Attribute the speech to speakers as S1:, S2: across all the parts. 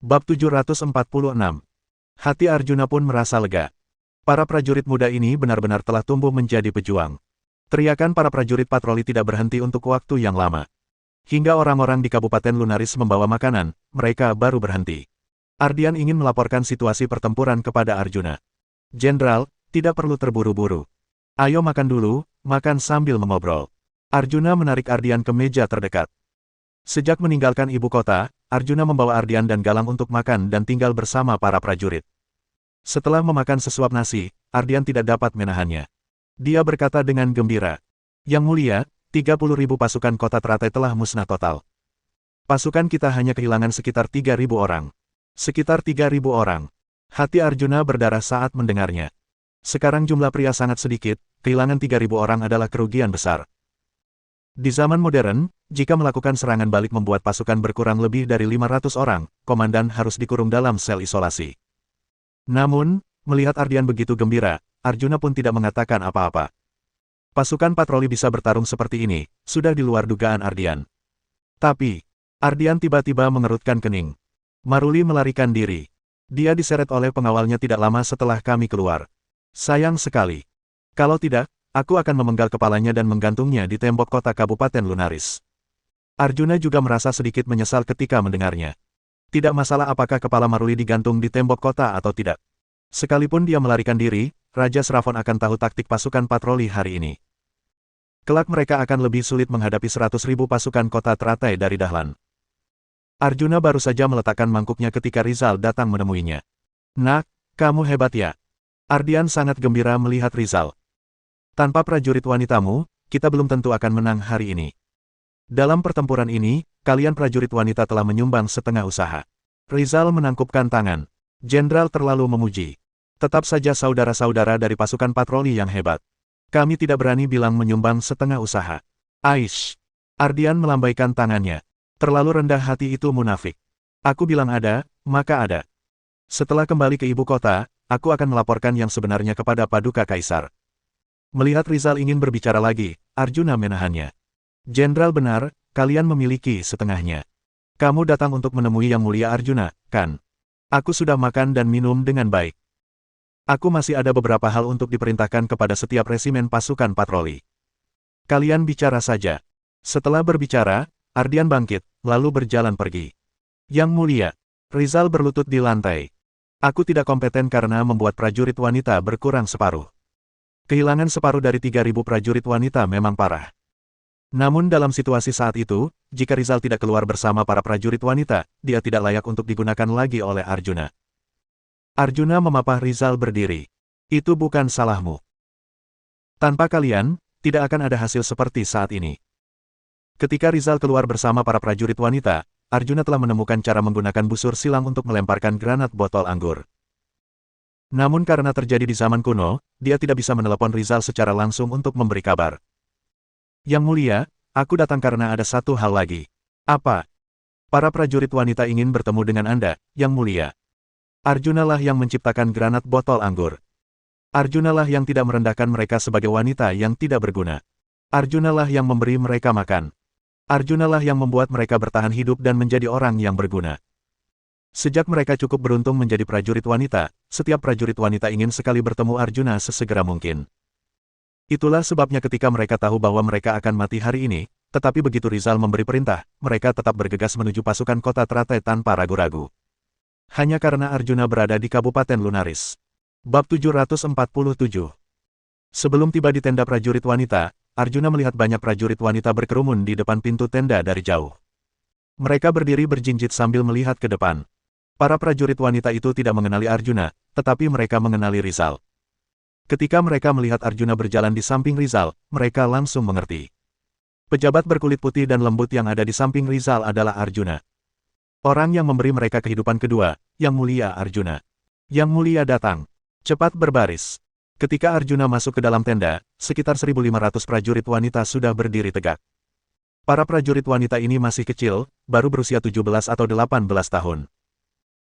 S1: Bab 746. Hati Arjuna pun merasa lega. Para prajurit muda ini benar-benar telah tumbuh menjadi pejuang. Teriakan para prajurit patroli tidak berhenti untuk waktu yang lama. Hingga orang-orang di Kabupaten Lunaris membawa makanan, mereka baru berhenti. Ardian ingin melaporkan situasi pertempuran kepada Arjuna. Jenderal, tidak perlu terburu-buru. Ayo makan dulu, makan sambil mengobrol. Arjuna menarik Ardian ke meja terdekat. Sejak meninggalkan ibu kota, Arjuna membawa Ardian dan Galang untuk makan dan tinggal bersama para prajurit. Setelah memakan sesuap nasi, Ardian tidak dapat menahannya. Dia berkata dengan gembira, "Yang mulia, 30.000 pasukan kota Teratai telah musnah total. Pasukan kita hanya kehilangan sekitar 3.000 orang. Sekitar 3.000 orang." Hati Arjuna berdarah saat mendengarnya. Sekarang jumlah pria sangat sedikit, kehilangan 3.000 orang adalah kerugian besar. Di zaman modern, jika melakukan serangan balik membuat pasukan berkurang lebih dari 500 orang, komandan harus dikurung dalam sel isolasi. Namun, melihat Ardian begitu gembira, Arjuna pun tidak mengatakan apa-apa. Pasukan patroli bisa bertarung seperti ini, sudah di luar dugaan Ardian. Tapi, Ardian tiba-tiba mengerutkan kening. Maruli melarikan diri. Dia diseret oleh pengawalnya tidak lama setelah kami keluar. Sayang sekali. Kalau tidak, aku akan memenggal kepalanya dan menggantungnya di tembok kota Kabupaten Lunaris. Arjuna juga merasa sedikit menyesal ketika mendengarnya. Tidak masalah apakah kepala Maruli digantung di tembok kota atau tidak. Sekalipun dia melarikan diri, Raja Sravon akan tahu taktik pasukan patroli hari ini. Kelak mereka akan lebih sulit menghadapi 100.000 pasukan kota Teratai dari Dahlan. Arjuna baru saja meletakkan mangkuknya ketika Rizal datang menemuinya. "Nak, kamu hebat ya." Ardian sangat gembira melihat Rizal. "Tanpa prajurit wanitamu, kita belum tentu akan menang hari ini. Dalam pertempuran ini, kalian prajurit wanita telah menyumbang setengah usaha." Rizal menangkupkan tangan. Jenderal terlalu memuji. "Tetap saja saudara-saudara dari pasukan patroli yang hebat. Kami tidak berani bilang menyumbang setengah usaha." "Aish." Ardian melambaikan tangannya. "Terlalu rendah hati itu munafik. Aku bilang ada, maka ada. Setelah kembali ke ibu kota, aku akan melaporkan yang sebenarnya kepada Paduka Kaisar." Melihat Rizal ingin berbicara lagi, Arjuna menahannya. "Jenderal benar, kalian memiliki setengahnya. Kamu datang untuk menemui Yang Mulia Arjuna, kan? Aku sudah makan dan minum dengan baik. Aku masih ada beberapa hal untuk diperintahkan kepada setiap resimen pasukan patroli. Kalian bicara saja." Setelah berbicara, Ardian bangkit, lalu berjalan pergi. "Yang Mulia." Rizal berlutut di lantai. "Aku tidak kompeten karena membuat prajurit wanita berkurang separuh. Kehilangan separuh dari 3.000 prajurit wanita memang parah. Namun dalam situasi saat itu, jika Rizal tidak keluar bersama para prajurit wanita, dia tidak layak untuk digunakan lagi oleh Arjuna." Arjuna memapah Rizal berdiri. "Itu bukan salahmu. Tanpa kalian, tidak akan ada hasil seperti saat ini." Ketika Rizal keluar bersama para prajurit wanita, Arjuna telah menemukan cara menggunakan busur silang untuk melemparkan granat botol anggur. Namun karena terjadi di zaman kuno, dia tidak bisa menelepon Rizal secara langsung untuk memberi kabar. "Yang Mulia, aku datang karena ada satu hal lagi." "Apa?" "Para prajurit wanita ingin bertemu dengan Anda, Yang Mulia." Arjunalah yang menciptakan granat botol anggur. Arjunalah yang tidak merendahkan mereka sebagai wanita yang tidak berguna. Arjunalah yang memberi mereka makan. Arjunalah yang membuat mereka bertahan hidup dan menjadi orang yang berguna. Sejak mereka cukup beruntung menjadi prajurit wanita, setiap prajurit wanita ingin sekali bertemu Arjuna sesegera mungkin. Itulah sebabnya ketika mereka tahu bahwa mereka akan mati hari ini, tetapi begitu Rizal memberi perintah, mereka tetap bergegas menuju pasukan kota Teratai tanpa ragu-ragu. Hanya karena Arjuna berada di Kabupaten Lunaris. Bab 747. Sebelum tiba di tenda prajurit wanita, Arjuna melihat banyak prajurit wanita berkerumun di depan pintu tenda dari jauh. Mereka berdiri berjinjit sambil melihat ke depan. Para prajurit wanita itu tidak mengenali Arjuna, tetapi mereka mengenali Rizal. Ketika mereka melihat Arjuna berjalan di samping Rizal, mereka langsung mengerti. Pejabat berkulit putih dan lembut yang ada di samping Rizal adalah Arjuna. Orang yang memberi mereka kehidupan kedua, Yang Mulia Arjuna. "Yang Mulia datang. Cepat berbaris." Ketika Arjuna masuk ke dalam tenda, sekitar 1.500 prajurit wanita sudah berdiri tegak. Para prajurit wanita ini masih kecil, baru berusia 17 atau 18 tahun.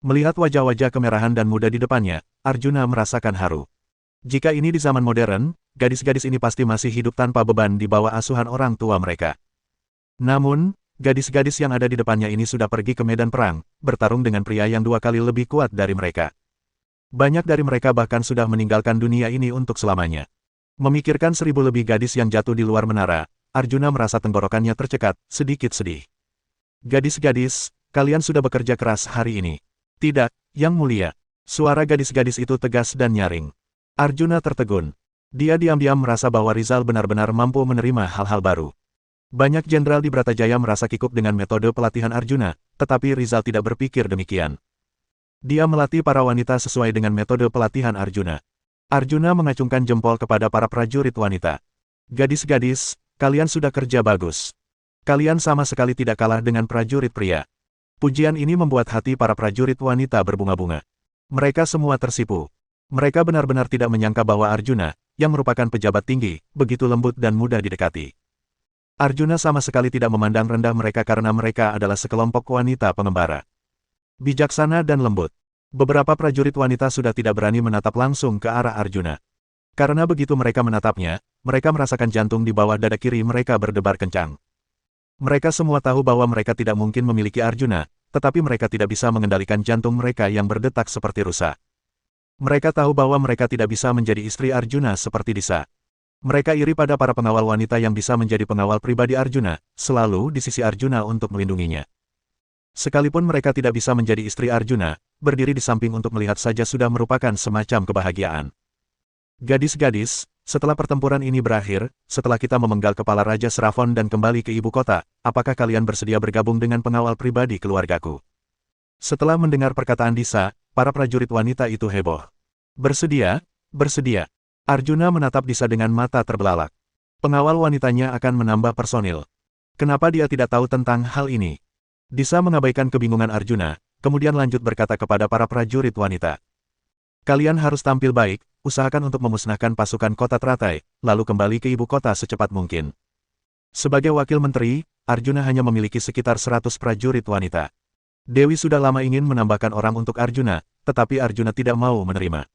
S1: Melihat wajah-wajah kemerahan dan muda di depannya, Arjuna merasakan haru. Jika ini di zaman modern, gadis-gadis ini pasti masih hidup tanpa beban di bawah asuhan orang tua mereka. Namun, gadis-gadis yang ada di depannya ini sudah pergi ke medan perang, bertarung dengan pria yang 2 kali lebih kuat dari mereka. Banyak dari mereka bahkan sudah meninggalkan dunia ini untuk selamanya. Memikirkan 1000 lebih gadis yang jatuh di luar menara, Arjuna merasa tenggorokannya tercekat, sedikit sedih. Gadis-gadis, kalian sudah bekerja keras hari ini. Tidak, Yang Mulia. Suara gadis-gadis itu tegas dan nyaring. Arjuna tertegun. Dia diam-diam merasa bahwa Rizal benar-benar mampu menerima hal-hal baru. Banyak jenderal di Bratajaya merasa kikuk dengan metode pelatihan Arjuna, tetapi Rizal tidak berpikir demikian. Dia melatih para wanita sesuai dengan metode pelatihan Arjuna. Arjuna mengacungkan jempol kepada para prajurit wanita. Gadis-gadis, kalian sudah kerja bagus. Kalian sama sekali tidak kalah dengan prajurit pria. Pujian ini membuat hati para prajurit wanita berbunga-bunga. Mereka semua tersipu. Mereka benar-benar tidak menyangka bahwa Arjuna, yang merupakan pejabat tinggi, begitu lembut dan mudah didekati. Arjuna sama sekali tidak memandang rendah mereka karena mereka adalah sekelompok wanita pengembara. Bijaksana dan lembut. Beberapa prajurit wanita sudah tidak berani menatap langsung ke arah Arjuna. Karena begitu mereka menatapnya, mereka merasakan jantung di bawah dada kiri mereka berdebar kencang. Mereka semua tahu bahwa mereka tidak mungkin memiliki Arjuna, tetapi mereka tidak bisa mengendalikan jantung mereka yang berdetak seperti rusa. Mereka tahu bahwa mereka tidak bisa menjadi istri Arjuna seperti Disa. Mereka iri pada para pengawal wanita yang bisa menjadi pengawal pribadi Arjuna, selalu di sisi Arjuna untuk melindunginya. Sekalipun mereka tidak bisa menjadi istri Arjuna, berdiri di samping untuk melihat saja sudah merupakan semacam kebahagiaan. Gadis-gadis, setelah pertempuran ini berakhir, setelah kita memenggal kepala Raja Serafon dan kembali ke ibu kota, apakah kalian bersedia bergabung dengan pengawal pribadi keluargaku? Setelah mendengar perkataan Disa, para prajurit wanita itu heboh. Bersedia, bersedia. Arjuna menatap Disa dengan mata terbelalak. Pengawal wanitanya akan menambah personil. Kenapa dia tidak tahu tentang hal ini? Disa mengabaikan kebingungan Arjuna, kemudian lanjut berkata kepada para prajurit wanita. Kalian harus tampil baik, usahakan untuk memusnahkan pasukan kota Teratai, lalu kembali ke ibu kota secepat mungkin. Sebagai wakil menteri, Arjuna hanya memiliki sekitar 100 prajurit wanita. Dewi sudah lama ingin menambahkan orang untuk Arjuna, tetapi Arjuna tidak mau menerima.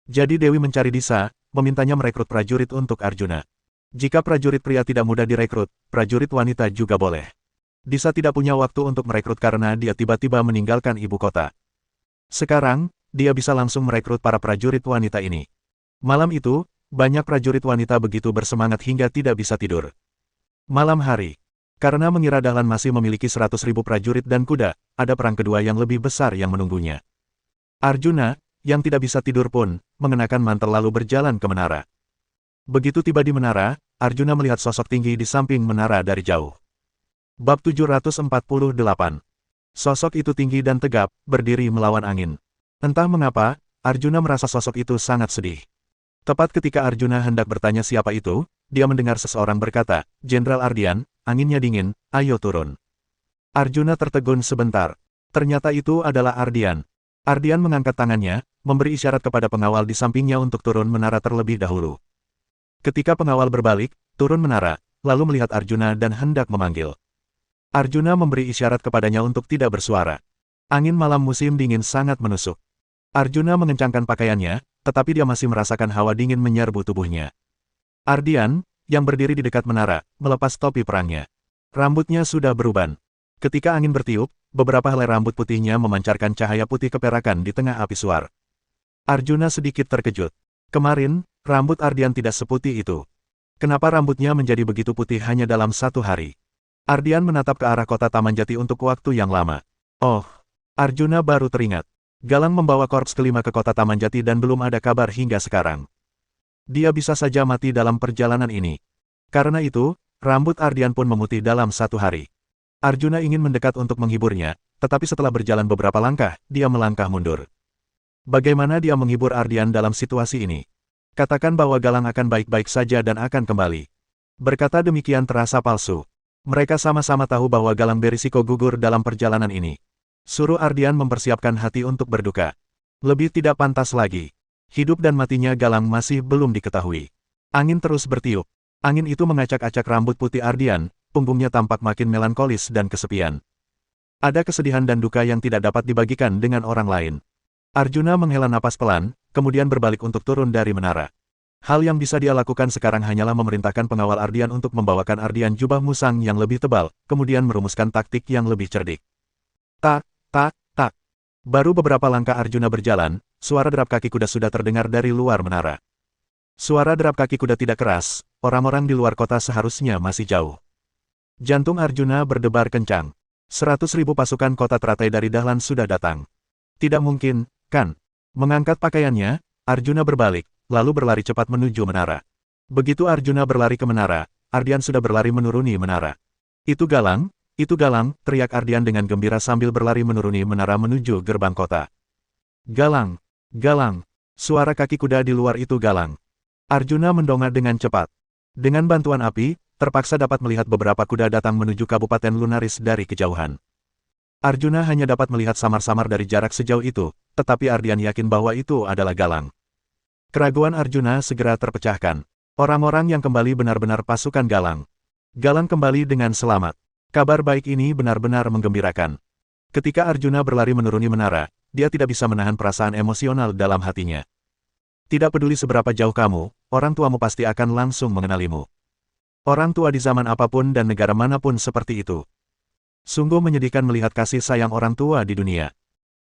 S1: Jadi Dewi mencari Disa, memintanya merekrut prajurit untuk Arjuna. Jika prajurit pria tidak mudah direkrut, prajurit wanita juga boleh. Disa tidak punya waktu untuk merekrut karena dia tiba-tiba meninggalkan ibu kota. Sekarang, dia bisa langsung merekrut para prajurit wanita ini. Malam itu, banyak prajurit wanita begitu bersemangat hingga tidak bisa tidur. Malam hari, karena mengira Dahlan masih memiliki 100.000 prajurit dan kuda, ada perang kedua yang lebih besar yang menunggunya. Arjuna, yang tidak bisa tidur pun, mengenakan mantel lalu berjalan ke menara. Begitu tiba di menara, Arjuna melihat sosok tinggi di samping menara dari jauh. Bab 748. Sosok itu tinggi dan tegap, berdiri melawan angin. Entah mengapa, Arjuna merasa sosok itu sangat sedih. Tepat ketika Arjuna hendak bertanya siapa itu, dia mendengar seseorang berkata, "Jenderal Ardian, anginnya dingin, ayo turun." Arjuna tertegun sebentar. Ternyata itu adalah Ardian. Ardian mengangkat tangannya, memberi isyarat kepada pengawal di sampingnya untuk turun menara terlebih dahulu. Ketika pengawal berbalik, turun menara, lalu melihat Arjuna dan hendak memanggil. Arjuna memberi isyarat kepadanya untuk tidak bersuara. Angin malam musim dingin sangat menusuk. Arjuna mengencangkan pakaiannya, tetapi dia masih merasakan hawa dingin menyerbu tubuhnya. Ardian, yang berdiri di dekat menara, melepas topi perangnya. Rambutnya sudah beruban. Ketika angin bertiup, beberapa helai rambut putihnya memancarkan cahaya putih keperakan di tengah api suar. Arjuna sedikit terkejut. Kemarin, rambut Ardian tidak seputih itu. Kenapa rambutnya menjadi begitu putih hanya dalam 1 hari? Ardian menatap ke arah kota Tamanjati untuk waktu yang lama. Oh, Arjuna baru teringat. Galang membawa korps kelima ke kota Tamanjati dan belum ada kabar hingga sekarang. Dia bisa saja mati dalam perjalanan ini. Karena itu, rambut Ardian pun memutih dalam 1 hari. Arjuna ingin mendekat untuk menghiburnya, tetapi setelah berjalan beberapa langkah, dia melangkah mundur. Bagaimana dia menghibur Ardian dalam situasi ini? Katakan bahwa Galang akan baik-baik saja dan akan kembali. Berkata demikian terasa palsu. Mereka sama-sama tahu bahwa Galang berisiko gugur dalam perjalanan ini. Suruh Ardian mempersiapkan hati untuk berduka. Lebih tidak pantas lagi. Hidup dan matinya Galang masih belum diketahui. Angin terus bertiup. Angin itu mengacak-acak rambut putih Ardian, punggungnya tampak makin melankolis dan kesepian. Ada kesedihan dan duka yang tidak dapat dibagikan dengan orang lain. Arjuna menghela napas pelan, kemudian berbalik untuk turun dari menara. Hal yang bisa dia lakukan sekarang hanyalah memerintahkan pengawal Ardian untuk membawakan Ardian jubah musang yang lebih tebal, kemudian merumuskan taktik yang lebih cerdik. Tak, tak, tak. Baru beberapa langkah Arjuna berjalan, suara derap kaki kuda sudah terdengar dari luar menara. Suara derap kaki kuda tidak keras, orang-orang di luar kota seharusnya masih jauh. Jantung Arjuna berdebar kencang. 100.000 pasukan kota teratai dari Dahlan sudah datang. Tidak mungkin, kan? Mengangkat pakaiannya, Arjuna berbalik, lalu berlari cepat menuju menara. Begitu Arjuna berlari ke menara, Ardian sudah berlari menuruni menara. Itu Galang, teriak Ardian dengan gembira sambil berlari menuruni menara menuju gerbang kota. Galang, Galang, suara kaki kuda di luar itu Galang. Arjuna mendongak dengan cepat. Dengan bantuan api, terpaksa dapat melihat beberapa kuda datang menuju Kabupaten Lunaris dari kejauhan. Arjuna hanya dapat melihat samar-samar dari jarak sejauh itu, tetapi Ardian yakin bahwa itu adalah Galang. Keraguan Arjuna segera terpecahkan. Orang-orang yang kembali benar-benar pasukan Galang. Galang kembali dengan selamat. Kabar baik ini benar-benar menggembirakan. Ketika Arjuna berlari menuruni menara, dia tidak bisa menahan perasaan emosional dalam hatinya. Tidak peduli seberapa jauh kamu, orang tuamu pasti akan langsung mengenalimu. Orang tua di zaman apapun dan negara manapun seperti itu. Sungguh menyedihkan melihat kasih sayang orang tua di dunia.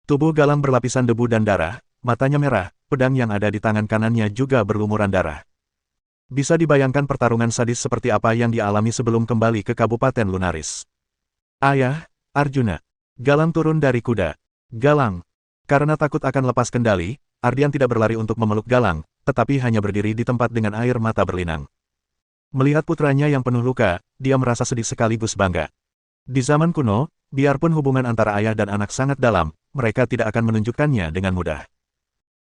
S1: Tubuh Galang berlapisan debu dan darah, matanya merah, pedang yang ada di tangan kanannya juga berlumuran darah. Bisa dibayangkan pertarungan sadis seperti apa yang dialami sebelum kembali ke Kabupaten Lunaris. Ayah, Arjuna. Galang turun dari kuda. Galang. Karena takut akan lepas kendali, Ardian tidak berlari untuk memeluk Galang, tetapi hanya berdiri di tempat dengan air mata berlinang. Melihat putranya yang penuh luka, dia merasa sedih sekaligus bangga. Di zaman kuno, biarpun hubungan antara ayah dan anak sangat dalam, mereka tidak akan menunjukkannya dengan mudah.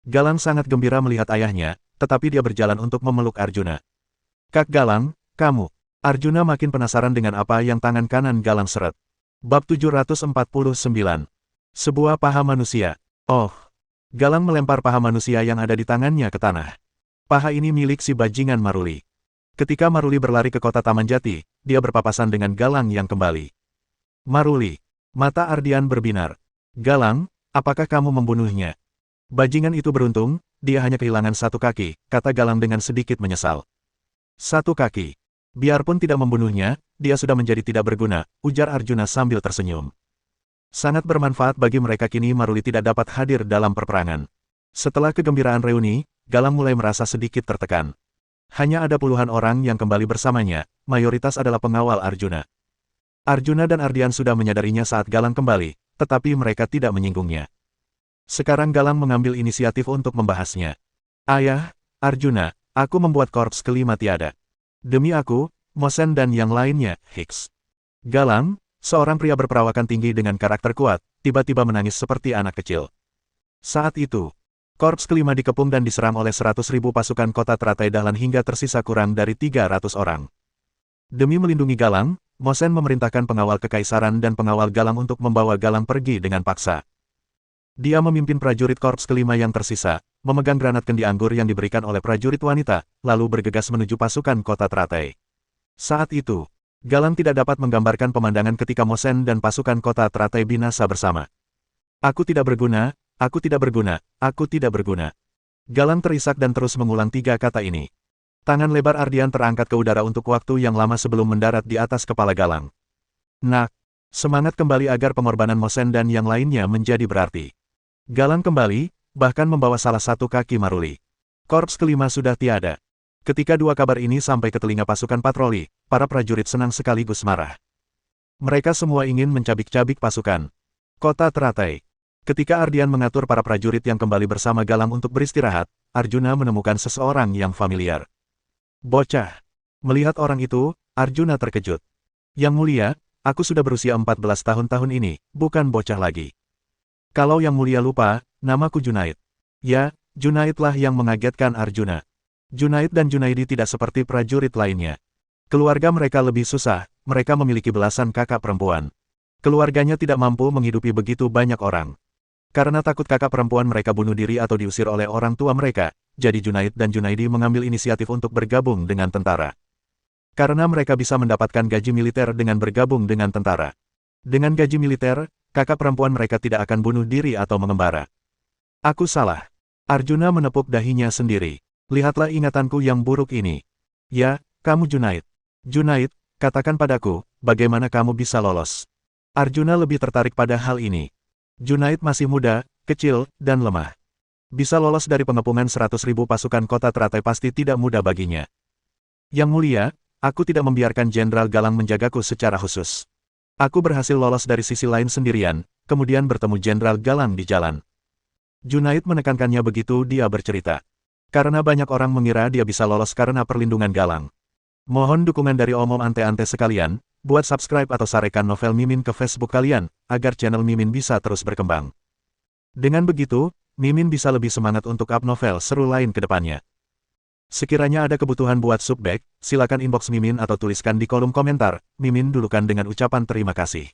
S1: Galang sangat gembira melihat ayahnya, tetapi dia berjalan untuk memeluk Arjuna. Kak Galang, kamu. Arjuna makin penasaran dengan apa yang tangan kanan Galang seret. Bab 749. Sebuah paha manusia. Oh. Galang melempar paha manusia yang ada di tangannya ke tanah. Paha ini milik si bajingan Maruli. Ketika Maruli berlari ke kota Taman Jati, dia berpapasan dengan Galang yang kembali. Maruli. Mata Ardian berbinar. Galang, apakah kamu membunuhnya? Bajingan itu beruntung, dia hanya kehilangan satu kaki, kata Galang dengan sedikit menyesal. Satu kaki. Biarpun tidak membunuhnya, dia sudah menjadi tidak berguna, ujar Arjuna sambil tersenyum. Sangat bermanfaat bagi mereka kini Maruli tidak dapat hadir dalam perperangan. Setelah kegembiraan reuni, Galang mulai merasa sedikit tertekan. Hanya ada puluhan orang yang kembali bersamanya, mayoritas adalah pengawal Arjuna. Arjuna dan Ardian sudah menyadarinya saat Galang kembali, tetapi mereka tidak menyinggungnya. Sekarang Galang mengambil inisiatif untuk membahasnya. Ayah, Arjuna, aku membuat korps kelima tiada. Demi aku, Mosen dan yang lainnya, Hicks. Galang, seorang pria berperawakan tinggi dengan karakter kuat, tiba-tiba menangis seperti anak kecil. Saat itu, korps kelima dikepung dan diserang oleh 100.000 pasukan kota teratai Dahlan hingga tersisa kurang dari 300 orang. Demi melindungi Galang, Mosen memerintahkan pengawal kekaisaran dan pengawal Galang untuk membawa Galang pergi dengan paksa. Dia memimpin prajurit korps kelima yang tersisa, memegang granat kendi anggur yang diberikan oleh prajurit wanita, lalu bergegas menuju pasukan kota teratai. Saat itu, Galang tidak dapat menggambarkan pemandangan ketika Mosen dan pasukan kota teratai binasa bersama. Aku tidak berguna, aku tidak berguna, aku tidak berguna. Galang terisak dan terus mengulang tiga kata ini. Tangan lebar Ardian terangkat ke udara untuk waktu yang lama sebelum mendarat di atas kepala Galang. Nak, semangat kembali agar pengorbanan Mosen dan yang lainnya menjadi berarti. Galang kembali, bahkan membawa salah satu kaki Maruli. Korps kelima sudah tiada. Ketika dua kabar ini sampai ke telinga pasukan patroli, para prajurit senang sekaligus marah. Mereka semua ingin mencabik-cabik pasukan kota teratai. Ketika Ardian mengatur para prajurit yang kembali bersama Galang untuk beristirahat, Arjuna menemukan seseorang yang familiar. Bocah. Melihat orang itu, Arjuna terkejut. Yang mulia, aku sudah berusia 14 tahun ini, bukan bocah lagi. Kalau yang mulia lupa, namaku Junaid. Ya, Junaidlah yang mengagetkan Arjuna. Junaid dan Junaidi tidak seperti prajurit lainnya. Keluarga mereka lebih susah, mereka memiliki belasan kakak perempuan. Keluarganya tidak mampu menghidupi begitu banyak orang. Karena takut kakak perempuan mereka bunuh diri atau diusir oleh orang tua mereka, jadi Junaid dan Junaidi mengambil inisiatif untuk bergabung dengan tentara. Karena mereka bisa mendapatkan gaji militer dengan bergabung dengan tentara. Dengan gaji militer, kakak perempuan mereka tidak akan bunuh diri atau mengembara. Aku salah. Arjuna menepuk dahinya sendiri. Lihatlah ingatanku yang buruk ini. Ya, kamu Junaid. Junaid, katakan padaku, bagaimana kamu bisa lolos? Arjuna lebih tertarik pada hal ini. Junaid masih muda, kecil, dan lemah. Bisa lolos dari pengepungan 100.000 pasukan kota teratai pasti tidak mudah baginya. Yang mulia, aku tidak membiarkan Jenderal Galang menjagaku secara khusus. Aku berhasil lolos dari sisi lain sendirian, kemudian bertemu Jenderal Galang di jalan. Junaid menekankannya begitu dia bercerita. Karena banyak orang mengira dia bisa lolos karena perlindungan Galang. Mohon dukungan dari omom ante-ante sekalian, buat subscribe atau sarekan novel Mimin ke Facebook kalian, agar channel Mimin bisa terus berkembang. Dengan begitu, Mimin bisa lebih semangat untuk up novel seru lain ke depannya. Sekiranya ada kebutuhan buat subback, silakan inbox Mimin atau tuliskan di kolom komentar, Mimin dulukan dengan ucapan terima kasih.